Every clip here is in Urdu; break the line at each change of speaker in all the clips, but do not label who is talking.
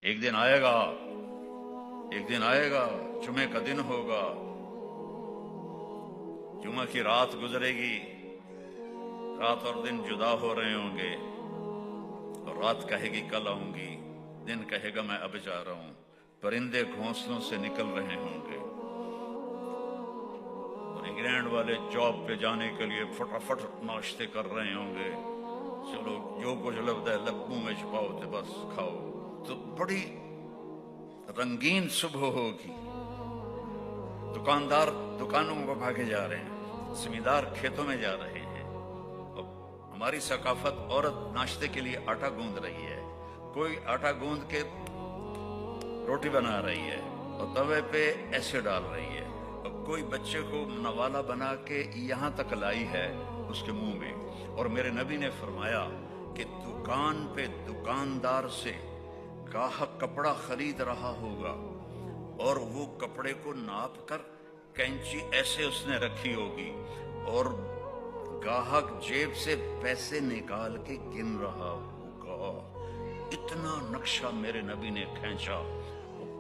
ایک دن آئے گا جمعے کا دن ہوگا، جمعہ کی رات گزرے گی، رات اور دن جدا ہو رہے ہوں گے، اور رات کہے گی کل آؤں گی، دن کہے گا میں اب جا رہا ہوں، پرندے گھونسلوں سے نکل رہے ہوں گے، اور انگلینڈ والے جاب پہ جانے کے لیے فٹافٹ ناشتے کر رہے ہوں گے، چلو جو کچھ لبدا ہے لبوں میں چھپاؤ تے بس کھاؤ۔ تو بڑی رنگین صبح ہوگی، دکاندار دکانوں کو بھاگے جا رہے ہیں، زمیندار کھیتوں میں جا رہے ہیں، اور ہماری ثقافت عورت ناشتے کے لیے آٹا گوندھ رہی ہے، کوئی آٹا گوندھ کے روٹی بنا رہی ہے اور توے پہ ایسے ڈال رہی ہے، اور کوئی بچے کو نوالا بنا کے یہاں تک لائی ہے اس کے منہ میں۔ اور میرے نبی نے فرمایا کہ دکان پہ دکاندار سے گاہک کپڑا خرید رہا ہوگا اور وہ کپڑے کو ناپ کر کینچی ایسے اس نے رکھی ہوگی، اور گاہک جیب سے پیسے نکال کے گن رہا ہوگا، اتنا نقشہ میرے نبی نے کھینچا۔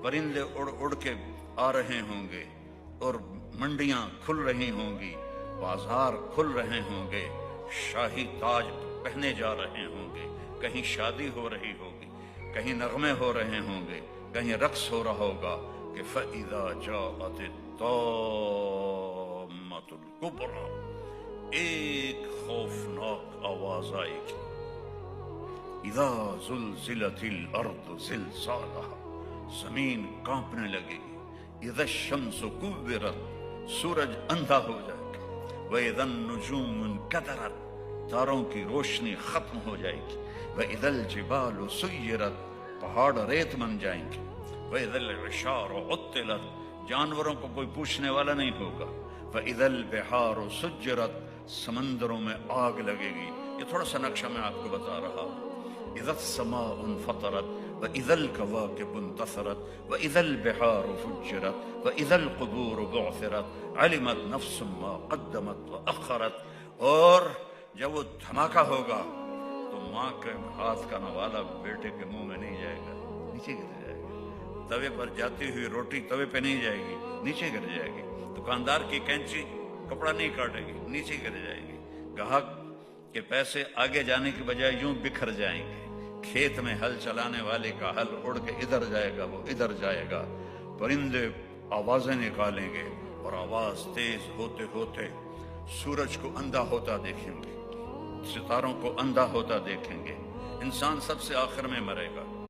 پرندے اڑ اڑ کے آ رہے ہوں گے، اور منڈیاں کھل رہی ہوں گی، بازار کھل رہے ہوں گے، شاہی تاج پہنے جا رہے ہوں گے، کہیں شادی ہو رہی ہوگی، کہیں نغمے ہو رہے ہوں گے، کہیں رقص ہو رہا ہوگا کہ فَإِذَا جَاءَتِ الطَّامَّةُ الْكُبْرَى، ایک خوفناک آواز آئے گی، اِذَا زُلْزِلَتِ الْأَرْضُ زِلْزَالَهَا، زمین کانپنے لگے گی، اِذَا الشَّمْسُ كُوِّرَتْ، سورج اندھا ہو جائے گا، وَإِذَا النُّجُومُ انْكَدَرَتْ، تاروں کی روشنی ختم ہو جائے گی، وَإِذَا الْجِبَالُ سُيِّرَتْ، پہاڑ ریت بن جائیں گے، وَإِذَا الْعِشَارُ عُطِّلَتْ، جانوروں کو کوئی پوچھنے والا نہیں ہوگا، وَإِذَا الْبِحَارُ سُجِّرَتْ، سمندروں میں آگ لگے گی۔ یہ تھوڑا سا نقشہ میں آپ کو بتا رہا ہوں۔ اِذَا السَّمَاءُ انْفَطَرَتْ وَإِذَا الْكَوَاكِبُ انْتَثَرَتْ وَإِذَا الْبِحَارُ فُجِّرَتْ وَإِذَا الْقُبُورُ بُعْثِرَتْ عَلِمَتْ نَفْسٌ مَّا قَدَّمَتْ وَأَخَّرَتْ، اور جب وہ دھماکہ ہوگا تو ماں کے ہاتھ کا نوالا بیٹے کے منہ میں نہیں جائے گا، نیچے گر جائے گا، توے پر جاتی ہوئی روٹی توے پہ نہیں جائے گی، نیچے گر جائے گی، دکاندار کی کینچی کپڑا نہیں کاٹے گی، نیچے گر جائے گی، گاہک کے پیسے آگے جانے کی بجائے یوں بکھر جائیں گے، کھیت میں ہل چلانے والے کا ہل اڑ کے ادھر جائے گا، وہ ادھر جائے گا، پرندے آوازیں نکالیں گے، اور آواز تیز ہوتے ہوتے سورج کو اندھا ہوتا دیکھیں گے، ستاروں کو اندھا ہوتا دیکھیں گے، انسان سب سے آخر میں مرے گا،